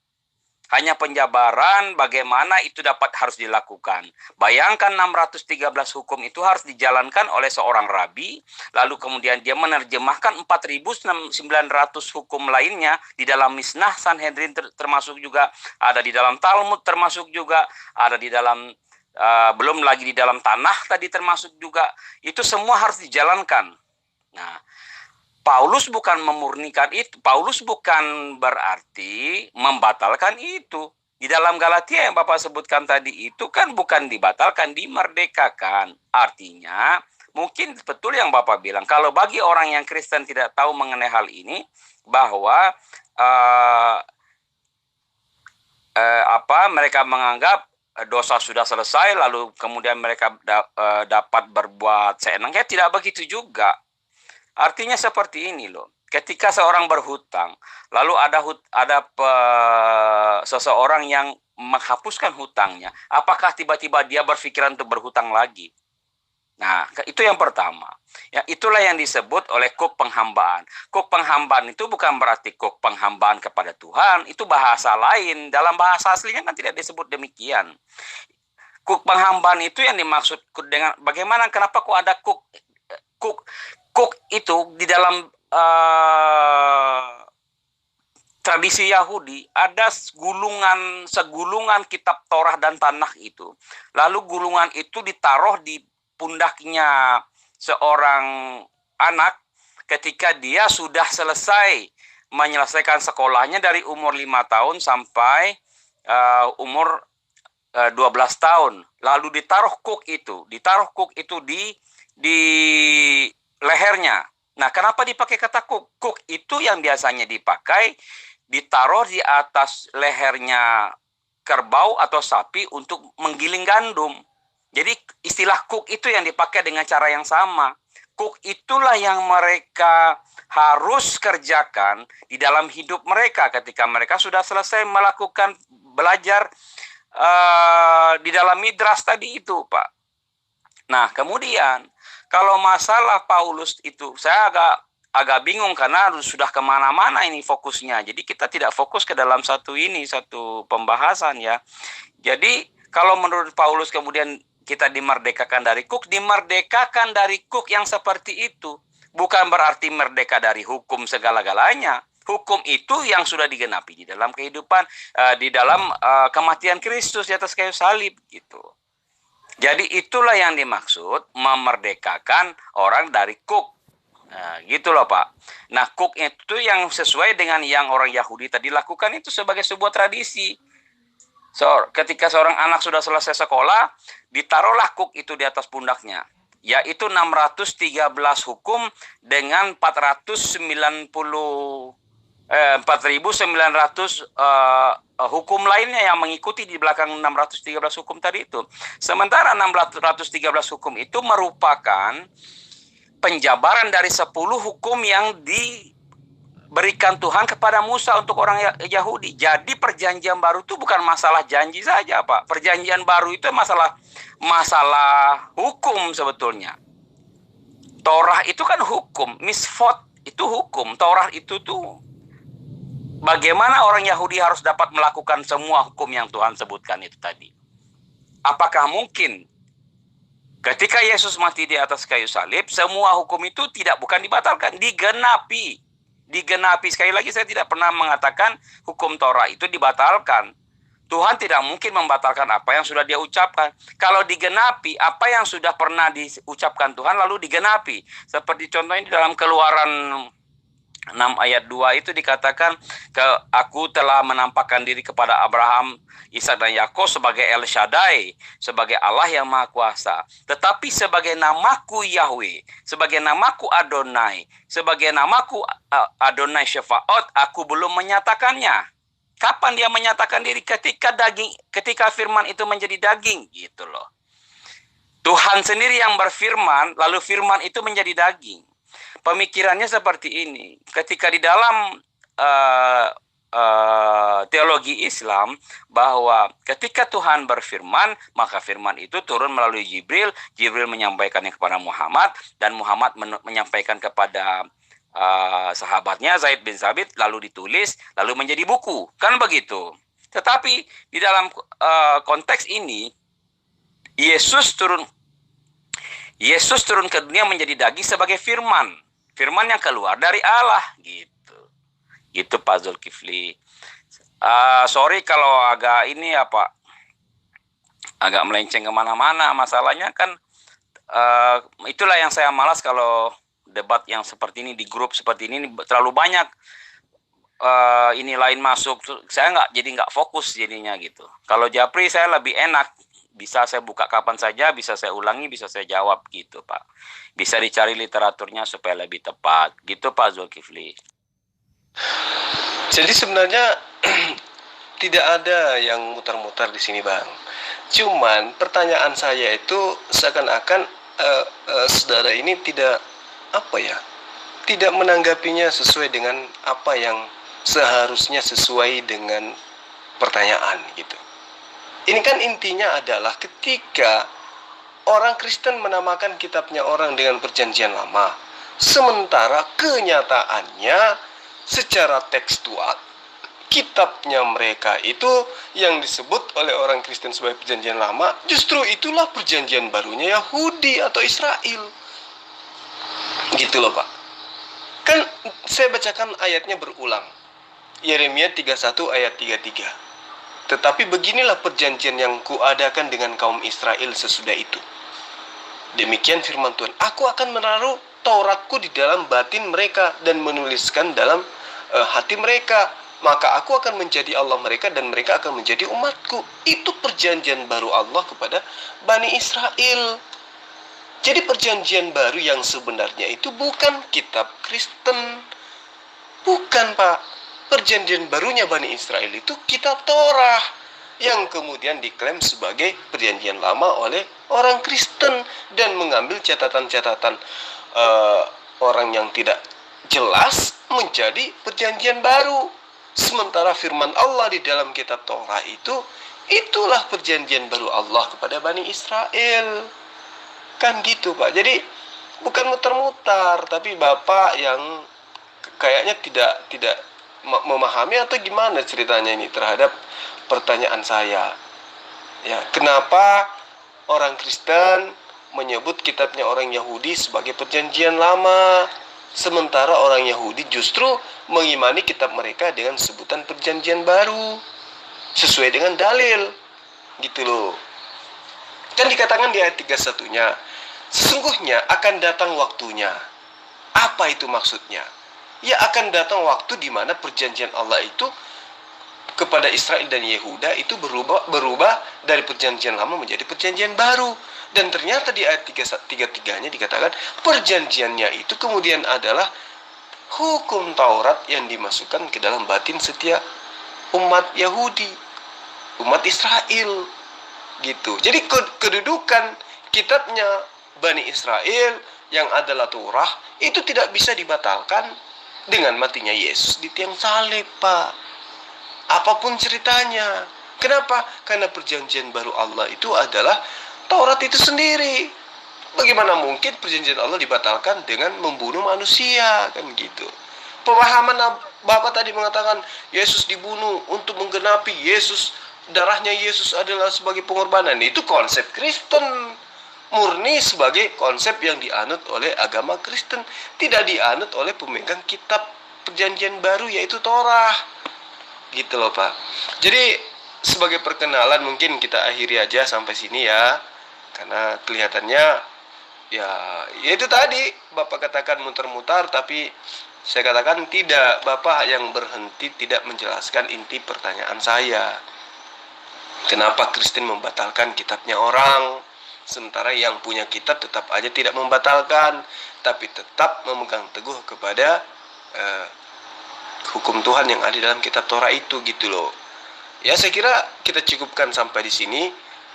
B: Hanya penjabaran bagaimana itu harus dilakukan. Bayangkan 613 hukum itu harus dijalankan oleh seorang rabi, lalu kemudian dia menerjemahkan 4.900 hukum lainnya di dalam Misnah Sanhedrin, termasuk juga ada di dalam Talmud, termasuk juga ada di dalam belum lagi di dalam tanah tadi termasuk juga. Itu semua harus dijalankan. Nah, Paulus bukan memurnikan itu. Paulus bukan berarti membatalkan itu. Di dalam Galatia yang Bapak sebutkan tadi itu kan bukan dibatalkan, dimerdekakan. Artinya, mungkin betul yang Bapak bilang. Kalau bagi orang yang Kristen tidak tahu mengenai hal ini, bahwa mereka menganggap dosa sudah selesai, lalu kemudian mereka dapat berbuat seenaknya. Tidak begitu juga. Artinya seperti ini loh. Ketika seorang berhutang, lalu ada seseorang yang menghapuskan hutangnya, apakah tiba-tiba dia berpikiran untuk berhutang lagi? Nah, itu yang pertama. Ya, itulah yang disebut oleh kuk penghambaan. Kuk penghambaan itu bukan berarti kuk penghambaan kepada Tuhan, itu bahasa lain. Dalam bahasa aslinya kan tidak disebut demikian. Kuk penghambaan itu yang dimaksud dengan bagaimana, kenapa kok ada kuk itu di dalam tradisi Yahudi ada segulungan kitab Torah dan tanah itu. Lalu gulungan itu ditaruh di pundaknya seorang anak ketika dia sudah selesai menyelesaikan sekolahnya dari umur 5 tahun sampai umur 12 tahun. Lalu ditaruh kuk itu di lehernya. Nah, kenapa dipakai kata kuk? Kuk itu yang biasanya dipakai ditaruh di atas lehernya kerbau atau sapi untuk menggiling gandum. Jadi istilah kuk itu yang dipakai dengan cara yang sama. Kuk itulah yang mereka harus kerjakan di dalam hidup mereka ketika mereka sudah selesai melakukan belajar di dalam midras tadi itu, Pak. Nah, kemudian kalau masalah Paulus itu, saya agak bingung karena sudah kemana-mana ini fokusnya. Jadi kita tidak fokus ke dalam satu pembahasan ya. Jadi kalau menurut Paulus kemudian kita dimerdekakan dari kuk yang seperti itu. Bukan berarti merdeka dari hukum segala-galanya. Hukum itu yang sudah digenapi di dalam kehidupan, di dalam kematian Kristus di atas kayu salib gitu. Jadi itulah yang dimaksud memerdekakan orang dari kuk. Nah, gitu loh Pak. Nah, kuk itu yang sesuai dengan yang orang Yahudi tadi lakukan itu sebagai sebuah tradisi. Ketika seorang anak sudah selesai sekolah, ditaruhlah kuk itu di atas pundaknya. Yaitu 613 hukum dengan 4.900 hukum lainnya yang mengikuti di belakang 613 hukum tadi itu. Sementara 613 hukum itu merupakan penjabaran dari 10 hukum yang diberikan Tuhan kepada Musa untuk orang Yahudi. Jadi perjanjian baru itu bukan masalah janji saja, Pak. Perjanjian baru itu masalah hukum sebetulnya. Torah itu kan hukum, misfot itu hukum. Torah itu tuh bagaimana orang Yahudi harus dapat melakukan semua hukum yang Tuhan sebutkan itu tadi. Apakah mungkin ketika Yesus mati di atas kayu salib, semua hukum itu bukan dibatalkan, digenapi. digenapi. Sekali lagi saya tidak pernah mengatakan hukum Torah itu dibatalkan. Tuhan tidak mungkin membatalkan apa yang sudah dia ucapkan. Kalau digenapi, apa yang sudah pernah diucapkan Tuhan lalu digenapi. Seperti contohnya di dalam Keluaran 6 ayat 2 itu dikatakan, aku telah menampakkan diri kepada Abraham, Ishak dan Yakub sebagai El Shaddai, sebagai Allah yang Maha Kuasa. Tetapi sebagai namaku Yahweh, sebagai namaku Adonai, sebagai namaku Adonai Shefaot, aku belum menyatakannya. Kapan dia menyatakan diri? Ketika firman itu menjadi daging, gitu loh. Tuhan sendiri yang berfirman, lalu firman itu menjadi daging. Pemikirannya seperti ini. Ketika di dalam teologi Islam, bahwa ketika Tuhan berfirman, maka firman itu turun melalui Jibril. Jibril menyampaikannya kepada Muhammad, dan Muhammad menyampaikan kepada sahabatnya Zaid bin Sabit, lalu ditulis, lalu menjadi buku. Kan begitu. Tetapi di dalam konteks ini, Yesus turun ke dunia menjadi daging sebagai firman. Firman yang keluar dari Allah, gitu. Itu Pak Zulkifli. Sorry kalau agak agak melenceng kemana-mana. Masalahnya kan itulah yang saya malas kalau debat yang seperti ini di grup seperti ini terlalu banyak ini lain masuk. Saya nggak fokus jadinya gitu. Kalau Japri saya lebih enak. Bisa saya buka kapan saja, bisa saya ulangi, bisa saya jawab gitu Pak. Bisa dicari literaturnya supaya lebih tepat. Gitu Pak Zulkifli.
A: Jadi sebenarnya tidak ada yang mutar-mutar di sini Bang. Cuman pertanyaan saya itu seakan-akan saudara ini tidak menanggapinya sesuai dengan apa yang seharusnya sesuai dengan pertanyaan gitu. Ini kan intinya adalah ketika orang Kristen menamakan kitabnya orang dengan perjanjian lama, sementara kenyataannya secara tekstual kitabnya mereka itu yang disebut oleh orang Kristen sebagai perjanjian lama, justru itulah perjanjian barunya Yahudi atau Israel. Gitu loh Pak. Kan saya bacakan ayatnya berulang. Yeremia 31 ayat 33. Tetapi beginilah perjanjian yang kuadakan dengan kaum Israel sesudah itu. Demikian firman Tuhan, aku akan menaruh Tauratku di dalam batin mereka dan menuliskan dalam hati mereka. Maka aku akan menjadi Allah mereka dan mereka akan menjadi umatku. Itu perjanjian baru Allah kepada Bani Israel. Jadi perjanjian baru yang sebenarnya itu bukan kitab Kristen. Bukan Pak. Perjanjian barunya Bani Israel itu kitab Torah yang kemudian diklaim sebagai perjanjian lama oleh orang Kristen dan mengambil catatan-catatan orang yang tidak jelas menjadi perjanjian baru. Sementara firman Allah di dalam kitab Torah itulah perjanjian baru Allah kepada Bani Israel. Kan gitu Pak. Jadi bukan muter-muter, tapi Bapak yang kayaknya tidak memahami atau gimana ceritanya ini terhadap pertanyaan saya. Ya, kenapa orang Kristen menyebut kitabnya orang Yahudi sebagai perjanjian lama, sementara orang Yahudi justru mengimani kitab mereka dengan sebutan perjanjian baru sesuai dengan dalil. Gitu loh. Kan dikatakan di ayat 31-nya, sesungguhnya akan datang waktunya. Apa itu maksudnya? Ya akan datang waktu di mana perjanjian Allah itu kepada Israel dan Yehuda itu berubah dari perjanjian lama menjadi perjanjian baru. Dan ternyata di ayat 33-nya dikatakan perjanjiannya itu kemudian adalah hukum Taurat yang dimasukkan ke dalam batin setiap umat Yahudi, umat Israel. Gitu. Jadi kedudukan kitabnya Bani Israel yang adalah Torah itu tidak bisa dibatalkan dengan matinya Yesus di tiang salib, Pak. Apapun ceritanya. Kenapa? Karena perjanjian baru Allah itu adalah Taurat itu sendiri. Bagaimana mungkin perjanjian Allah dibatalkan dengan membunuh manusia, kan gitu. Pemahaman Bapak tadi mengatakan Yesus dibunuh untuk menggenapi darahnya Yesus adalah sebagai pengorbanan. Itu konsep Kristen. Murni sebagai konsep yang dianut oleh agama Kristen, tidak dianut oleh pemegang kitab perjanjian baru, yaitu Torah. Gitu loh Pak. Jadi sebagai perkenalan mungkin kita akhiri aja sampai sini ya, karena kelihatannya ya itu tadi Bapak katakan muter-mutar, tapi saya katakan tidak. Bapak yang berhenti tidak menjelaskan inti pertanyaan saya. Kenapa Kristen membatalkan kitabnya orang, sementara yang punya kitab tetap aja tidak membatalkan, tapi tetap memegang teguh kepada hukum Tuhan yang ada dalam kitab Torah itu, gitu loh. Ya, saya kira kita cukupkan sampai di sini.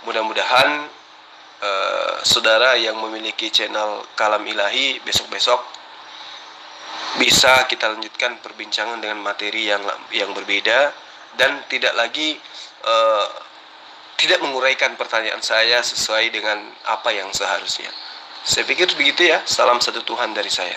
A: Mudah-mudahan saudara yang memiliki channel Kalam Ilahi besok-besok bisa kita lanjutkan perbincangan dengan materi yang berbeda, dan tidak lagi tidak menguraikan pertanyaan saya sesuai dengan apa yang seharusnya. Saya pikir begitu ya. Salam satu Tuhan dari saya.